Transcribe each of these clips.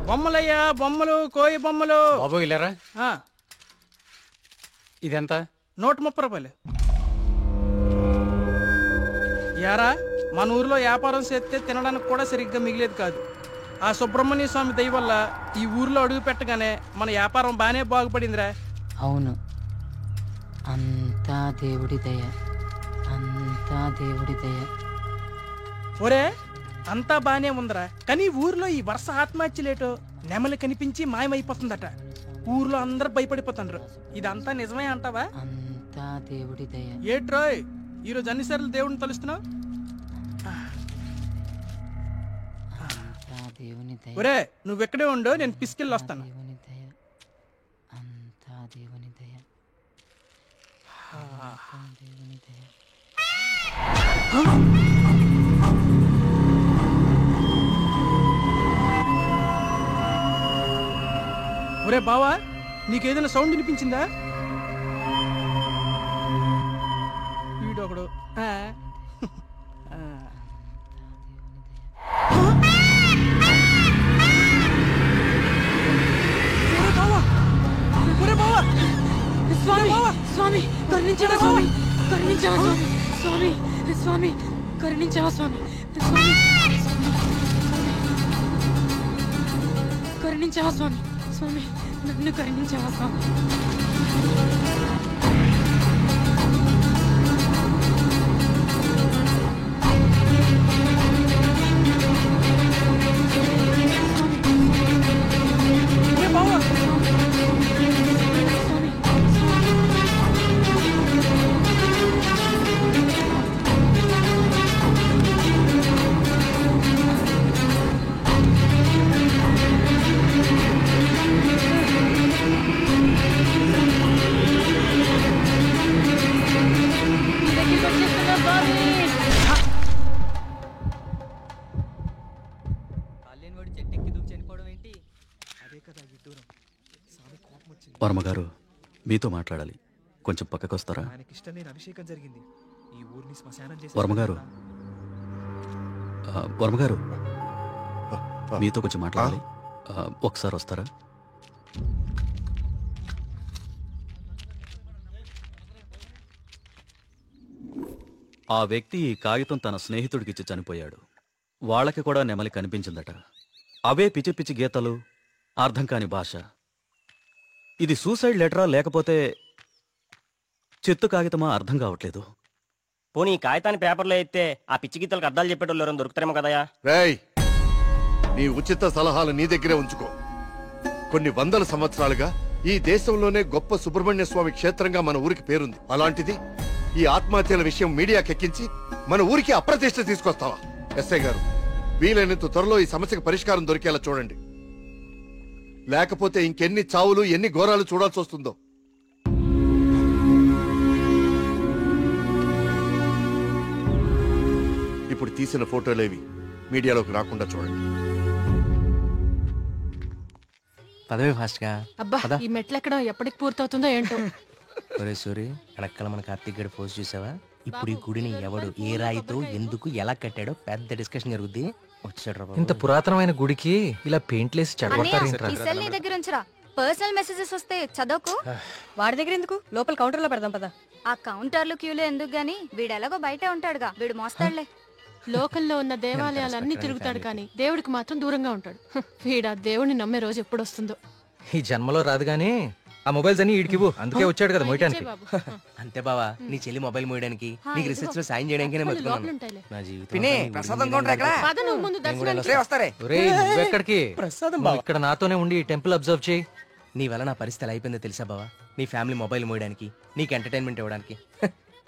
బొమ్మలయ్యా బొమ్మలు, కోయి బొమ్మలు. బాబు ఇల్లరా, ఇదెంత? 130 రూపాయలు. యారా, మన ఊర్లో వ్యాపారం చేస్తే తినడానికి కూడా సరిగ్గా మిగిలేదు కాదు. ఆ సుబ్రహ్మణ్య స్వామి దయ వల్ల ఈ ఊర్లో అడుగు పెట్టగానే మన వ్యాపారం బాగానే బాగుపడిందిరా. అవును, అంతా దేవుడి దయ, అంతా దేవుడి దయ. ఒరే, అంతా బానే ఉందిరా, కానీ ఊర్లో ఈ వరుస ఆత్మహత్యలేటో నెమలి కనిపించి మాయమైపోతుందట. ఊర్లో అందరూ భయపడిపోతుండ్రు. ఇదంతా నిజమే అంటావా? అంతా దేవుడి దయ. ఏట్రోయ్, ఈరోజు అన్నిసార్లు దేవుడిని తలుస్తున్నావు? దేవుని దయ. ఒరే, నువ్వెక్కడే ఉండు, నేను పిసికెళ్ళి వస్తాను. దేవుని దయ, అంతా దేవుని దయ, దేవుని దయ. ఒరే బావా, నీకేదైనా సౌండ్ వినిపించిందా? వీడొకడు. స్వామి స్వామి కరుణించవా స్వామి, కరుణించవా స్వామి, స్వామి స్వామి కరుణించవా స్వామి, స్వామి కరుణించవా స్వామి, స్వామి నన్ను కరుణించవా స్వామి. వర్మగారు, మీతో మాట్లాడాలి, కొంచెం పక్కకు వస్తారా? వర్మగారు, వర్మగారు, మీతో కొంచెం మాట్లాడాలి, ఒకసారి వస్తారా? ఆ వ్యక్తి ఈ కాగితం తన స్నేహితుడికిచ్చి చనిపోయాడు. వాళ్ళకి కూడా నెమలి కనిపించిందట. అవే పిచ్చి పిచ్చి గీతలు, అర్థం కాని భాష. ఇది సూసైడ్ లెటరా లేకపోతే చెత్త కాగితమా అర్థం కావట్లేదు. పోనీ ఈ కాగితాన్ని పేపర్లో అయితే ఆ పిచ్చి గీతలకు అర్థాలు చెప్పేటోళ్ళు ఎవరైనా దొరుకుతారేమో కదయా. రేయ్, నీ ఉచిత సలహాలు నీ దగ్గరే ఉంచుకో. కొన్ని వందల సంవత్సరాలుగా ఈ దేశంలోనే గొప్ప సుబ్రహ్మణ్య స్వామి క్షేత్రంగా మన ఊరికి పేరుంది. అలాంటిది ఈ ఆత్మహత్యల విషయం మీడియాకెక్కించి మన ఊరికి అప్రతిష్ట తీసుకొస్తావా? ఎస్ఐ గారు, వీలైనంత త్వరలో ఈ సమస్యకు పరిష్కారం దొరికేలా చూడండి. లేకపోతే ఇంకెన్ని చావులు, ఎన్ని ఘోరాలు చూడాల్సి వస్తుందో. ఇప్పుడు తీసిన ఫోటోలేవి మీడియాలోకి రాకుండా చూడండి. పదవి ఫాస్ట్ గా. అబ్బా, ఈ మెట్లు ఎక్కడం ఎప్పటికి పూర్తవుతుందో ఏంటో. ఒరే సూరి, వెనకాల మన కార్తీక్ గడి పోస్ట్ చూసావా? ఇప్పుడు ఈ గుడిని ఎవడు, ఏ రాయితో, ఎందుకు, ఎలా కట్టాడో పెద్ద డిస్కషన్ జరుగుద్ది. వచ్చాడు. ఇంత పురాతనమైన గుడికి ఇలా పెయింట్లేసి చెడగొట్టారేంట్రా? నీ దగ్గర ఉంచరా, పర్సనల్ మెసేజెస్ వస్తే చదవకు. వాడి దగ్గర ఎందుకు, లోపల కౌంటర్ లో పెడదాం పదా. ఆ కౌంటర్లు క్యూలో ఎందుకు గానీ, వీడెలాగో బయటే ఉంటాడుగా, వీడు మోస్తాడులే. లోకల్లో ఉన్న దేవాలయాలన్నీ తిరుగుతాడు కానీ దేవుడికి మాత్రం దూరంగా ఉంటాడు. వీడా దేవుడిని నమ్మే రోజు ఎప్పుడు వస్తుందో. ఈ జన్మలో రాదు గానీ ఆ మొబైల్స్ అన్ని ఈడికివ్వు, అందుకే వచ్చాడు కదా మోయటానికి. అంతే బావా, నీ చెల్లి మొబైల్ మోయడానికి, నీకు రీసెర్చ్ లో సాయం చేయడానికి నా జీవితం. నువ్వెక్కడికి? ఇక్కడ నాతోనే ఉండి టెంపుల్ అబ్జర్వ్ చేయి. నీ వల్ల నా పరిస్థితి అయిపోయిందో తెలుసా బావా? నీ ఫ్యామిలీ మొబైల్ మోయడానికి, నీకు ఎంటర్టైన్మెంట్ ఇవ్వడానికి.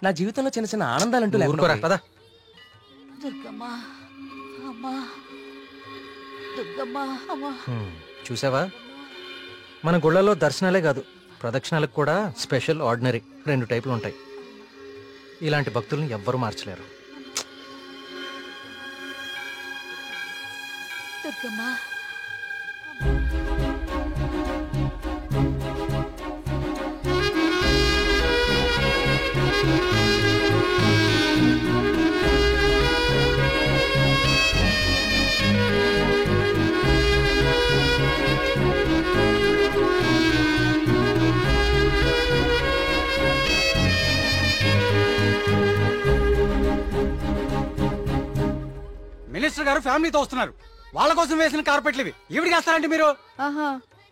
నా జీవితంలో చిన్న చిన్న ఆనందాలంటూ లేకుండా. చూసావా, మన గుళ్ళలో దర్శనాలే కాదు, ప్రదక్షిణాలకు కూడా స్పెషల్, ఆర్డినరీ 2 టైపులు ఉంటాయి. ఇలాంటి భక్తుల్ని ఎవ్వరూ మార్చలేరు. గారు ఫ్యామిలీతో వస్తున్నారు. వాళ్ళ కోసం వేసిన కార్పెట్లు ఇవి. ఈవిడికి వేస్తారంటే మీరు? ఆహా,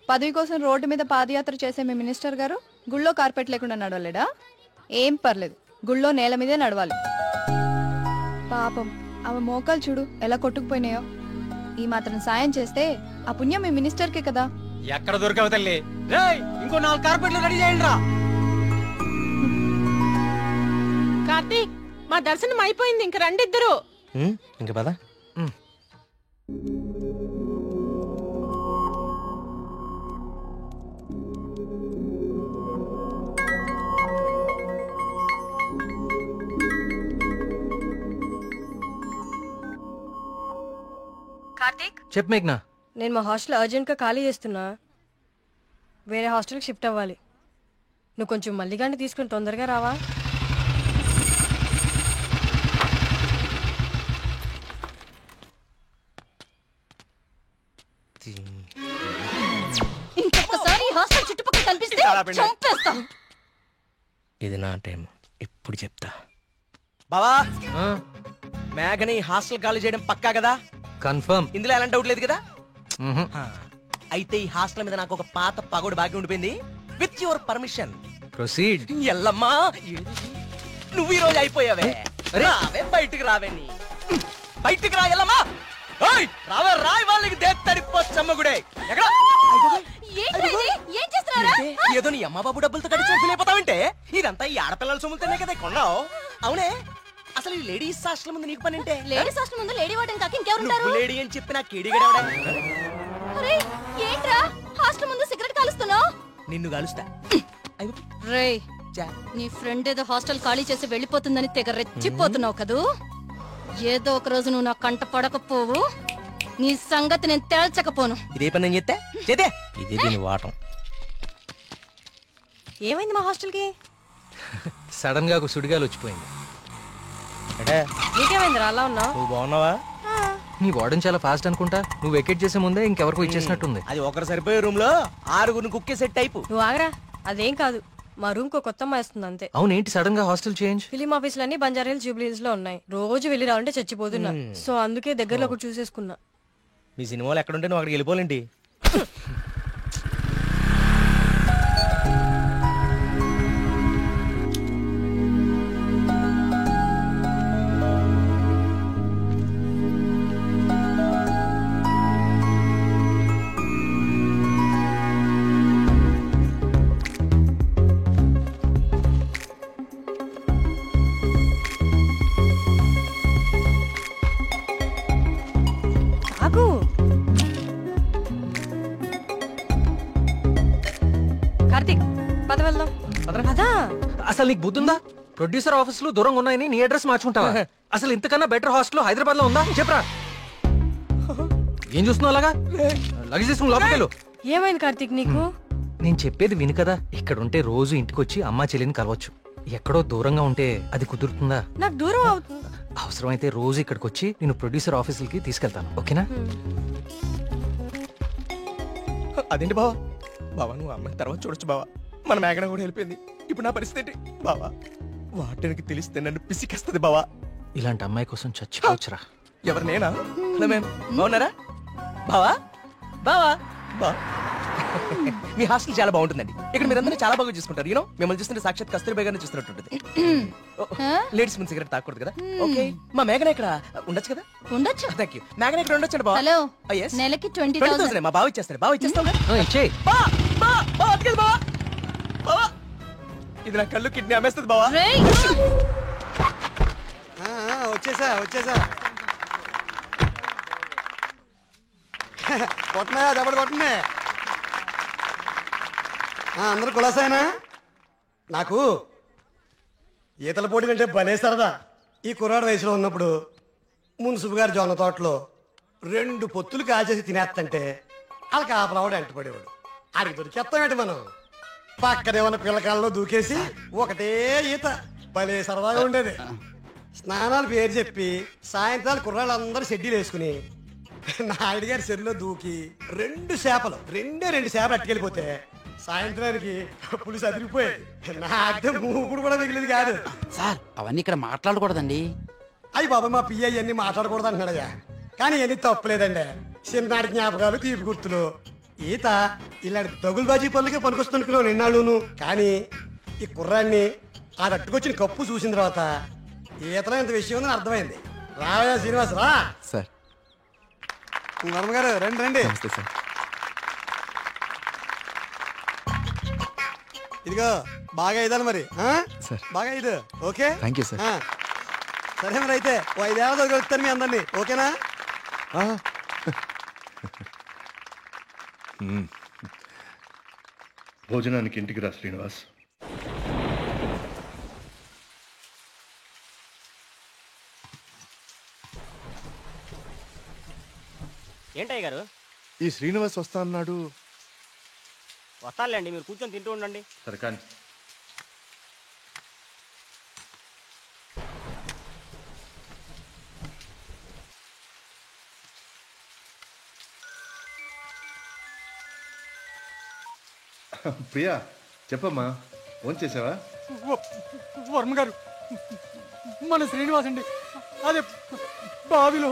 పదవి కోసం రోడ్డు మీద పాదయాత్ర చేసే మీ మినిస్టర్ గారు గుళ్ళో కార్పెట్ లేకుండా నడవలేడా? ఏం పర్లేదు, గుళ్ళో నేల మీదే నడవాలి. పాపం ఆమె మోకాలు చూడు ఎలా కొట్టుకుపోయినాయో. ఈ మాత్రం సాయం చేస్తే ఆ పుణ్యం మీ మినిస్టర్కే కదా. ఎక్కడ దొరికావు తల్లి? రేయ్, ఇంకో 4 కార్పెట్లు రెడీ చేయండి రా. కార్తీక్, మా దర్శనం అయిపోయింది, ఇంక రండి ఇద్దరు. ఇంకా పద. కార్తీక్, చెప్పు మేఘ్నా. నేను మా హాస్టల్ అర్జెంట్గా ఖాళీ చేస్తున్నా, వేరే హాస్టల్కి షిఫ్ట్ అవ్వాలి. నువ్వు కొంచెం మల్లిగాన్ని తీసుకుని తొందరగా రావా? ఇంకొకసారి హాస్టల్ చుట్టుపక్కల కనిపిస్తే చంపేస్తాం. ఇది నా టైం, ఇప్పుడు చెప్తా. బావా, మేఘని హాస్టల్ ఖాళీ చేయడం పక్కా కదా? కన్ఫర్మ్. ఇందులో ఎలాంటి డౌట్ లేదు కదా? అయితే ఈ హాస్టల్ మీద నాకు ఒక పాత పగోడు బాకీ ఉండిపోయింది. With your permission proceed. Yellamma, నువ్వు ఈ రోజు అయిపోయావే. రావే, బయటికి రావే. నీ బయటికి రా ఎల్లమ్మా. రావే, రాయ్ వాళ్ళకి దేత్తడిపోచ్చమ్మగుడే. ఎక్కడ ఏదో నీ అమ్మ బాబు డబ్బులతో కట్టి వెళ్ళిపోతావంటే ఇదంతా ఈ ఆడపిల్లల సొమ్ములతోనే కదా కొన్నావు. అవునే, అసలు ఈ లేడీస్ హాస్టల్ ముందు నీకు పని అంటే? లేడీస్ హాస్టల్ ముందు లేడీ వార్డెన్ కాక ఇంకెవరుంటారు? లేడీ అని చెప్పి నాకు కేడిగడవడా? అరే ఏంట్రా హాస్టల్ ముందు సిగరెట్ కాలుస్తున్నావు? నిన్ను కాలుస్తా. రేయ్, నీ ఫ్రెండ్ ఏదో హాస్టల్ ఖాళీ చేసి వెళ్ళిపోతుందని తెగ రెచ్చిపోతున్నావు కదూ. ఏదో ఒక రోజు నువ్వు నా కంట పడకపోవు, నీ సంగతి నేను తేల్చకపోను. ఇదే పని నేను చెప్తే చేతే ఇదే దీని వాటం. ఏమైంది మా హాస్టల్కి? సడన్ గా ఒక సుడిగాలు వచ్చిపోయింది. నీకేమైందిరా అలా ఉన్నావు? నువ్వు బాగున్నావా? నీ వార్డెన్ చాలా ఫాస్ట్ అనుకుంటా. నువ్వు వెకేట్ చేసే ముందే ఇంకెవరికో ఇచ్చేసినట్టుంది. అది ఒకరు సరిపోయే రూమ్ లో 6 కుక్కే సెట్ టైపు. నువ్వు ఆగరా, అదేం కాదు. మా రూమ్ కో కొత్త అమ్మాయి వస్తుంది అంతే. అవునేంటి సడన్ గా హాస్టల్ చేంజ్? ఫిలిం ఆఫీసులన్నీ బంజారా హిల్స్, జూబ్లీ హిల్స్ లో ఉన్నాయి. రోజు వెళ్ళి రావాలంటే చచ్చిపోతున్నా. సో అందుకే దగ్గరలో ఒకటి చూసేసుకున్నా. మీ సినిమాలు ఎక్కడుంటే నువ్వు అక్కడికి వెళ్ళిపోలేంటి? కార్తీక్, పద వెళ్దాం. అసలు నీకు బుద్ధుందా? ప్రొడ్యూసర్ ఆఫీసులు దూరంగా ఉన్నాయని నీ అడ్రస్ మార్చుకుంటావా? అసలు ఇంతకన్నా బెటర్ హాస్టల్ హైదరాబాద్ లో ఉందా చెప్పరా? ఏం చూస్తున్నావు అలాగా? లగేజ్ తీసుకుని లోపలికి వెళ్ళు. ఏమైంది కార్తీక్ నీకు? నేను చెప్పేది విను కదా. ఇక్కడ ఉంటే రోజు ఇంటికి వచ్చి అమ్మా చెల్లిని కలవచ్చు. ఎక్కడో దూరంగా ఉంటే అది కుదురుతుందా? నాకు దూరం అవుతుంది. అవసరమైతే రోజు ఇక్కడికి వచ్చి నేను ప్రొడ్యూసర్ ఆఫీసులకి తీసుకెళ్తాను, ఓకేనా? అదేంటి బావా? బావా, నువ్వు అమ్మాయి తర్వాత చూడొచ్చు బావా. మన మేఘన కూడా వెళ్ళిపోయింది. ఇప్పుడు నా పరిస్థితి ఏంటి బావా? వాటికి తెలిస్తే నన్ను పిసికేస్తుంది బావా. ఇలాంటి అమ్మాయి కోసం చచ్చిపోవచ్చురా. ఎవరు, నేనా? హలో మ్యామ్, బాగున్నారా? బావా బావా బా మీ హాస్టల్ చాలా బాగుంటుందండి. ఇక్కడ మీరందరూ చాలా బాగా చూసుకుంటారు. యూనో, మిమ్మల్ని చూస్తుంటే సాక్షాత్ కస్తూరిబా గారిని చూస్తున్నట్టుంటుంది. లేడీస్ ముందు సిగరెట్ తాకూడదు కదా. ఓకే, మా మేఘన ఇక్కడ ఉండొచ్చు కదా? ఉండొచ్చు. Thank you. మేఘన ఇక్కడ ఉండొచ్చు బావా. హలో, నెలకి 20,000. మా బావ ఇచ్చేస్తారు. బావ ఇచ్చేస్తాం. ఇది నా కళ్ళు కిడ్నీ అమ్మేస్తుంది బావా. వచ్చేసా కొట్టనా దెబ్బలు కొట్టనే. అందరూ కులాసైనా? నాకు ఈతల పోటీలు అంటే భలే సరదా. ఈ కుర్రాడు వయసులో ఉన్నప్పుడు మున్సిపు గారి జొన్న తోటలో 2 పొత్తులు కాచేసి తినేస్తంటే వాళ్ళకి ఆ ప్రవాడు ఎంటపడేవాడు. అడిగి దొరికేస్తామేంటి మనం? పక్కనేమన్నా పిల్లకాలలో దూకేసి ఒకటే ఈత భలే సరదాగా ఉండేది. స్నానాలు పేరు చెప్పి సాయంత్రాలు కుర్రాళ్ళందరూ షెడ్యూల్ వేసుకుని నాయుడు గారి చెరువులో దూకి 2 చేపలు అట్టుకెళ్ళిపోతే సాయంత్రానికి పులిసి అదిరిపోయేది. నాకే మూకుడు కూడా మిగిలింది కాదు. సార్, అవన్నీ ఇక్కడ మాట్లాడకూడదండి. అయ్యి బాబా, మా పియ్య అన్ని మాట్లాడకూడదు అంటున్నాడయ్యా. కానీ ఎన్ని తప్పులేదండి. చిన్ననాటి జ్ఞాపకాలు, తీపి గుర్తులు. ఈత ఇలాంటి దగులుబాజీ పనులకే పనికొస్తున్నాను నిన్నాళ్ళును. కానీ ఈ కుర్రాన్ని ఆ తట్టుకొచ్చిన కప్పు చూసిన తర్వాత ఈతలో ఇంత విషయం ఉందని అర్థమైంది. రావయ్యా శ్రీనివాస్ రా. సార్ వర్మగారు రండి రండి. నమస్తే సార్. ఇదిగో బాగా ఇదాలి మరి. సార్ బాగా ఇది ఓకే. Thank you sir. సరే మరి అయితే ఓ 5 ఏళ్ళ కలుగుతాను మీ అందరినీ. ఓకేనా? భోజనానికి ఇంటికి రా శ్రీనివాస్. ఏంటయ్య గారు? ఈ శ్రీనివాస్ వస్తా అన్నాడు. వస్తానులేండి, మీరు కూర్చొని తింటూ ఉండండి. సరే కానీ ప్రియా చెప్పమ్మా, ఫోన్ చేసావా? వర్మ గారు, మన శ్రీనివాస్ అండి, అదే బావిలో